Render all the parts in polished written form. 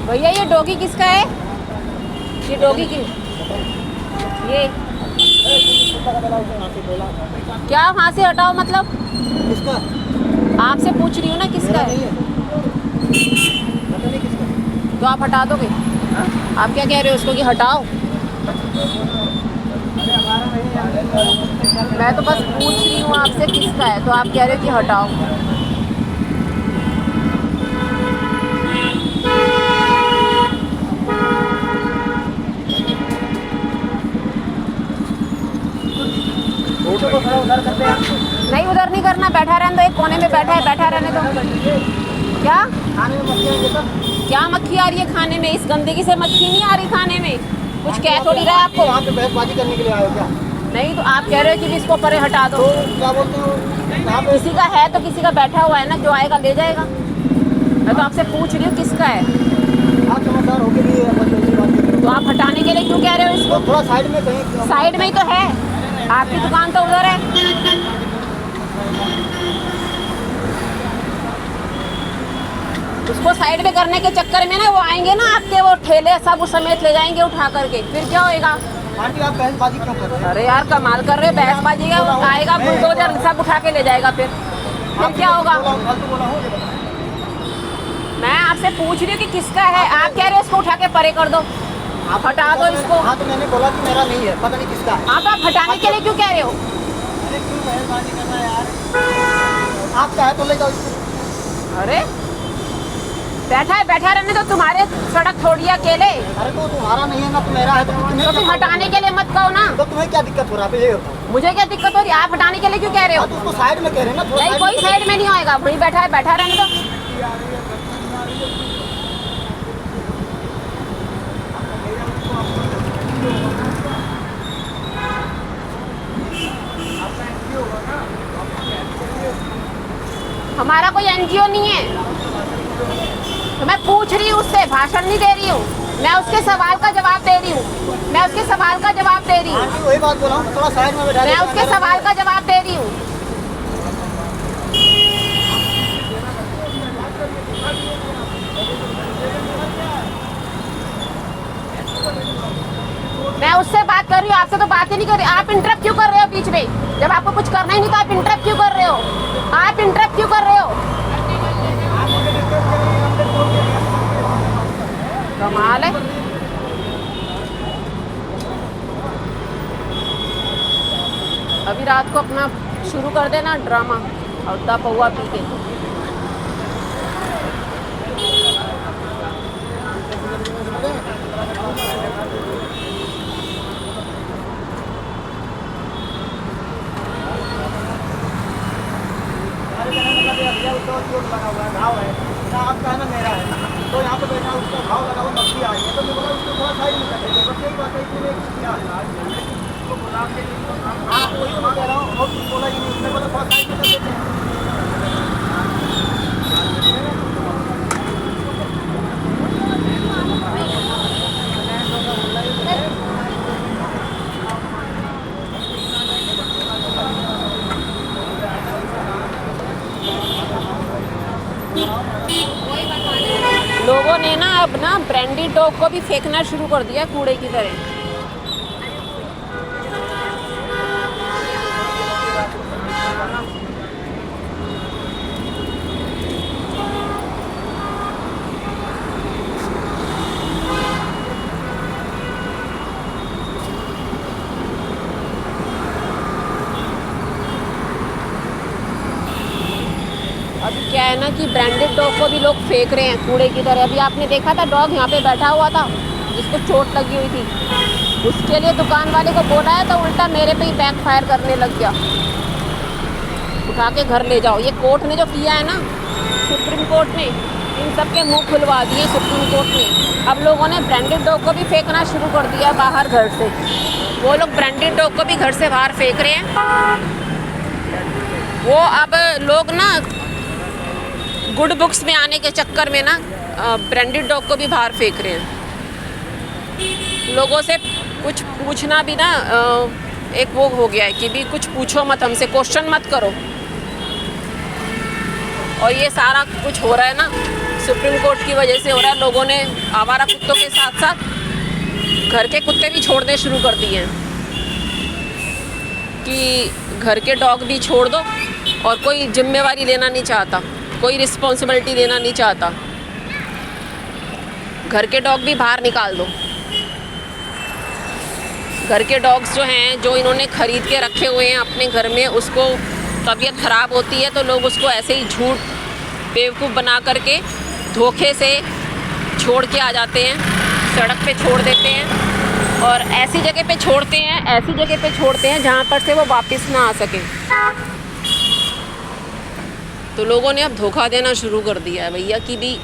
भैया ये डॉगी किसका है? ये डॉगी की ये क्या वहाँ से हटाओ मतलब? किसका? आपसे पूछ रही हूँ ना किसका है? पता नहीं किसका। तो आप हटा दोगे? आप क्या कह रहे हो उसको कि हटाओ? मैं तो बस पूछ रही हूँ आपसे किसका है, तो आप कह रहे हो कि हटाओ। नहीं उधर नहीं करना, बैठा रहने दो, एक कोने में बैठा है, बैठा रहने दो। क्या क्या मक्खी आ रही है खाने में? इस गंदगी से मक्खी नहीं आ रही खाने में। कुछ कह थोड़ी रहा है आपको। यहाँ पे बहसबाजी करने के लिए आए हो क्या? नहीं तो आप कह रहे हो कि इसको परे हटा दो। तो क्या बोलते हो? यहाँ पे किसी का है तो किसी का बैठा हुआ है ना, जो आएगा ले जाएगा। मैं तो आपसे पूछ रही हूँ किसका है। आप समझदार होके भी ऐसी बात कर रहे हो। तो आप हटाने के लिए क्यों कह रहे हो इसको? तो थोड़ा साइड में कहीं। साइड में ही तो है, आपकी दुकान तो उधर है। उसको साइड में करने के चक्कर में ना वो आएंगे ना आपके, वो ठेले सब उस समेत ले जाएंगे उठा करके, फिर क्या होएगा? आंटी आप बहसबाजी क्यों कर रहे हो? अरे यार कमाल कर रहे हो, बहसबाजी का वो आएगा बुलडोजर सब उठा के ले जाएगा, फिर क्या होगा? फालतू बोला हो ये बताओ। मैं आपसे पूछ रही हूँ कि किसका है, आप कह रहे हो इसको उठा के परे कर दो, आप हटा दो इसको। हाँ तो मैंने बोला कि मेरा नहीं है, पता नहीं किसका है। आप हटाने के लिए क्यों कह रहे हो? अरे क्यों बहसबाजी करना यार? आपका है तो ले जाओ इसको। अरे बैठा रहने तो, तुम्हारे सड़क थोड़ी है अकेले। अरे तो तुम्हारा नहीं है ना, तो मेरा है, तो तो तुम हटाने के लिए मत कहो ना। तो तुम्हें क्या दिक्कत हो रहा है ये बताओ? मुझे क्या दिक्कत हो रही है? आप हटाने के लिए क्यों कह रहे हो? हाँ, तो उसको साइड में कह रहे हैं ना, थोड़ा नहीं कोई साइड में नहीं होएगा, वहीं बैठा है, बैठा रहने दो। हमारा कोई एनजीओ नहीं है, तो मैं पूछ रही हूँ उससे, भाषण नहीं दे रही हूँ मैं, उसके सवाल का जवाब दे रही हूँ, मैं उसके सवाल का जवाब दे रही हूँ, आंटी वही बात बोला हूँ, थोड़ा साइड में बैठा मैं उसके सवाल का जवाब दे रही हूँ। मैं उससे बात कर रही हूँ, आपसे तो बात ही नहीं कर रही। आप इंटरप्ट क्यों कर रहे हो बीच में? जब आपको कुछ करना ही नहीं तो आप इंटरप्ट क्यों कर रहे हो? आप इंटरप्ट क्यों कर रहे हो? कमाल है। अभी रात को अपना शुरू कर देना ड्रामा, और दा पौवा पी के। घाव है ना, आपका है ना मेरा है, तो यहाँ पे बैठा उसका घाव लगा हुआ, मक्खी आ रही है, तो मैं बोला उसको थोड़ा साइड में कर देंगे, बस यही बात है। इसलिए क्या है हाँ वही तो मैं कह रहा हूँ, और कुछ बोला ही नहीं उसने, बोला थोड़ा साइड में कर देते हैं। लोगों ने ना अब ना ब्रांडेड डॉग को भी फेंकना शुरू कर दिया कूड़े की तरह। अभी क्या है ना कि ब्रांडेड डॉग को भी लोग फेंक रहे हैं कूड़े की तरह। अभी आपने देखा था डॉग यहाँ पे बैठा हुआ था जिसको चोट लगी हुई थी, उसके लिए दुकान वाले को बोला है तो उल्टा मेरे पे ही बैक फायर करने लग गया। उठा के घर ले जाओ। ये कोर्ट ने जो किया है ना, सुप्रीम कोर्ट ने इन सब के मुंह खुलवा दिए सुप्रीम कोर्ट ने। अब लोगों ने ब्रांडेड डॉग को भी फेंकना शुरू कर दिया बाहर घर से। वो लोग ब्रांडेड डॉग को भी घर से बाहर फेंक रहे हैं। वो अब लोग ना गुड बुक्स में आने के चक्कर में ना ब्रांडेड डॉग को भी बाहर फेंक रहे हैं। लोगों से कुछ पूछना भी ना एक वो हो गया है कि भी कुछ पूछो मत, हमसे क्वेश्चन मत करो। और ये सारा कुछ हो रहा है ना सुप्रीम कोर्ट की वजह से हो रहा है। लोगों ने आवारा कुत्तों के साथ साथ घर के कुत्ते भी छोड़ने शुरू कर दिए हैं कि घर के डॉग भी छोड़ दो, और कोई जिम्मेवारी लेना नहीं चाहता, कोई रिस्पॉन्सिबिलिटी लेना नहीं चाहता। घर के डॉग भी बाहर निकाल दो। घर के डॉग्स जो हैं, जो इन्होंने ख़रीद के रखे हुए हैं अपने घर में, उसको तबीयत ख़राब होती है तो लोग उसको ऐसे ही झूठ बेवकूफ़ बना करके धोखे से छोड़ के आ जाते हैं, सड़क पे छोड़ देते हैं, और ऐसी जगह पे छोड़ते हैं, ऐसी जगह पे छोड़ते हैं जहाँ पर से वो वापस ना आ सके। तो लोगों ने अब धोखा देना शुरू कर दिया है भैया कि भी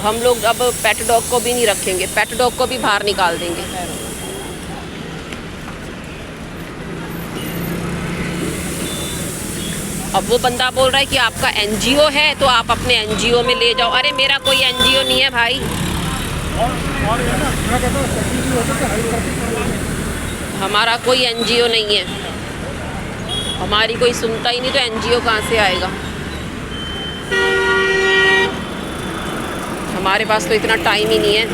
हम लोग अब पेट डॉग को भी नहीं रखेंगे, पेट डॉग को भी बाहर निकाल देंगे। अब वो बंदा बोल रहा है कि आपका एनजीओ है तो आप अपने एनजीओ में ले जाओ। अरे मेरा कोई एनजीओ नहीं है भाई, हमारा कोई एनजीओ नहीं है, हमारी कोई सुनता ही नहीं तो एनजीओ कहाँ से आएगा। हमारे पास तो इतना टाइम ही नहीं है।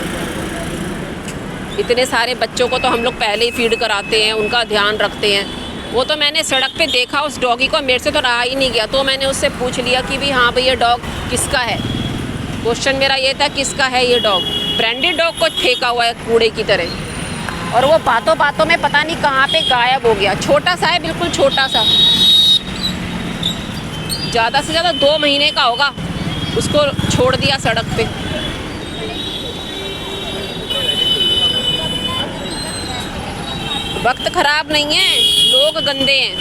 इतने सारे बच्चों को तो हम लोग पहले ही फीड कराते हैं, उनका ध्यान रखते हैं। वो तो मैंने सड़क पे देखा उस डॉगी को, मेरे से तो रहा ही नहीं गया, तो मैंने उससे पूछ लिया कि भी हाँ भैया डॉग किसका है। क्वेश्चन मेरा ये था किसका है ये डॉग। ब्रांडेड डॉग को फेंका हुआ है कूड़े की तरह, और वो बातों बातों में पता नहीं कहाँ पे गायब हो गया। छोटा सा है, बिल्कुल छोटा सा, ज़्यादा से ज़्यादा 2 महीने का होगा, उसको छोड़ दिया सड़क पे। वक्त ख़राब नहीं है, लोग गंदे हैं,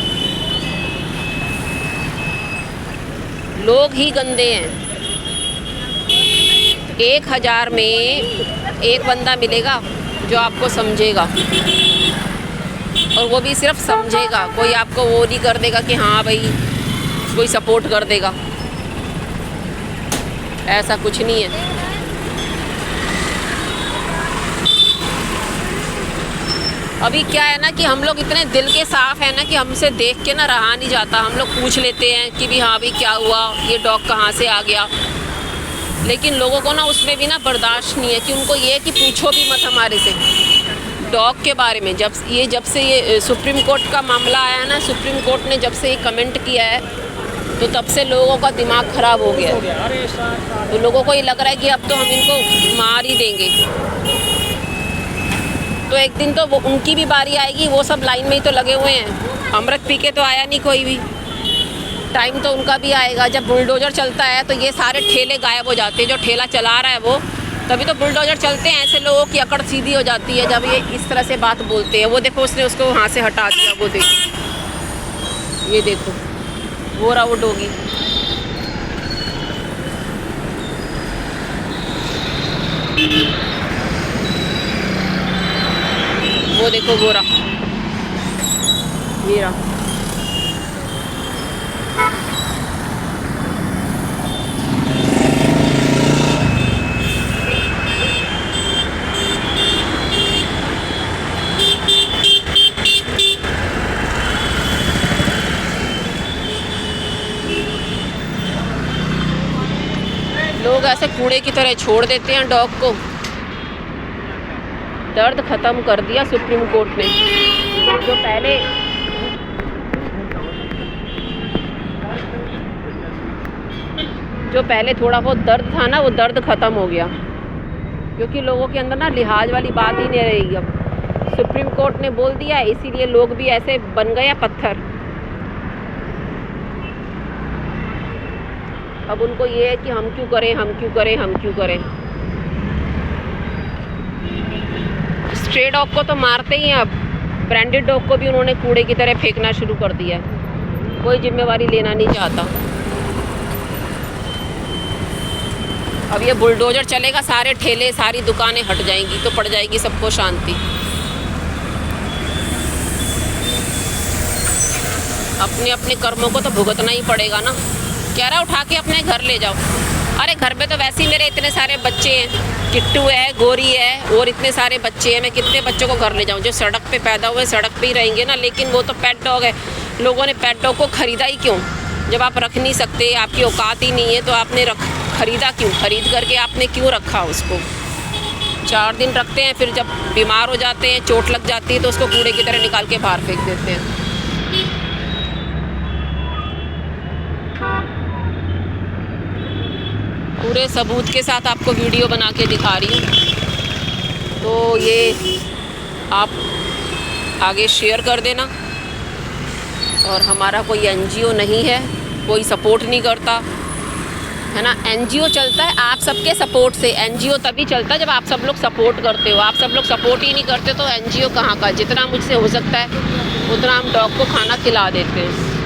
लोग ही गंदे हैं। 1000 में एक बंदा मिलेगा जो आपको समझेगा, और वो भी सिर्फ समझेगा, कोई आपको वो नहीं कर देगा कि हाँ भाई कोई सपोर्ट कर देगा, ऐसा कुछ नहीं है। अभी क्या है ना कि हम लोग इतने दिल के साफ़ हैं ना कि हमसे देख के ना रहा नहीं जाता, हम लोग पूछ लेते हैं कि भी हाँ भाई क्या हुआ, ये डॉग कहाँ से आ गया। लेकिन लोगों को ना उसमें भी ना बर्दाश्त नहीं है कि उनको ये कि पूछो भी मत हमारे से डॉग के बारे में। जब से ये सुप्रीम कोर्ट का मामला आया है ना, सुप्रीम कोर्ट ने जब से ये कमेंट किया है तो तब से लोगों का दिमाग ख़राब हो गया है। तो लोगों को ये लग रहा है कि अब तो हम इनको मार ही देंगे। तो एक दिन तो वो उनकी भी बारी आएगी, वो सब लाइन में ही तो लगे हुए हैं। अमृत पी के तो आया नहीं कोई भी, टाइम तो उनका भी आएगा। जब बुलडोज़र चलता है तो ये सारे ठेले गायब हो जाते हैं, जो ठेला चला रहा है वो, तभी तो बुलडोज़र चलते हैं। ऐसे लोगों की अकड़ सीधी हो जाती है जब ये इस तरह से बात बोलते हैं। वो देखो उसने उसको वहाँ से हटा दिया, वो देखो, ये देखो वो रहा वो डॉगी। वो देखो वो रहा, ये रहा। लोग ऐसे कूड़े की तरह छोड़ देते हैं डॉग को। दर्द ख़त्म कर दिया सुप्रीम कोर्ट ने। जो पहले थोड़ा बहुत दर्द था ना, वो दर्द ख़त्म हो गया, क्योंकि लोगों के अंदर ना लिहाज वाली बात ही नहीं रहेगी। अब सुप्रीम कोर्ट ने बोल दिया, इसीलिए लोग भी ऐसे बन गए पत्थर। अब उनको ये है कि हम क्यों करें, हम क्यों करें, हम क्यों करें। स्ट्रे डॉग को तो मारते ही हैं, अब ब्रांडेड डॉग को भी उन्होंने कूड़े की तरह फेंकना शुरू कर दिया है। कोई जिम्मेवारी लेना नहीं चाहता। अब ये बुलडोज़र चलेगा, सारे ठेले सारी दुकानें हट जाएंगी, तो पड़ जाएगी सबको शांति। अपने अपने कर्मों को तो भुगतना ही पड़ेगा ना। कह रहा उठा के अपने घर ले जाओ। अरे घर पे तो वैसे ही मेरे इतने सारे बच्चे हैं, किट्टू है, गोरी है, और इतने सारे बच्चे हैं। मैं कितने बच्चों को घर ले जाऊं? जो सड़क पे पैदा हुए सड़क पे ही रहेंगे ना। लेकिन वो तो पेट डॉग है। लोगों ने पेट डॉग को ख़रीदा ही क्यों? जब आप रख नहीं सकते, आपकी औकात ही नहीं है, तो आपने ख़रीदा क्यों, ख़रीद करके आपने क्यों रखा उसको। 4 दिन रखते हैं, फिर जब बीमार हो जाते हैं, चोट लग जाती है तो उसको कूड़े की तरह निकाल के बाहर फेंक देते हैं। पूरे सबूत के साथ आपको वीडियो बना के दिखा रही हूँ, तो ये आप आगे शेयर कर देना। और हमारा कोई एनजीओ नहीं है, कोई सपोर्ट नहीं करता है ना। एनजीओ चलता है आप सबके सपोर्ट से। एनजीओ तभी चलता है जब आप सब लोग सपोर्ट करते हो। आप सब लोग सपोर्ट ही नहीं करते तो एनजीओ कहाँ का। जितना मुझसे हो सकता है उतना हम डॉग को खाना खिला देते हैं।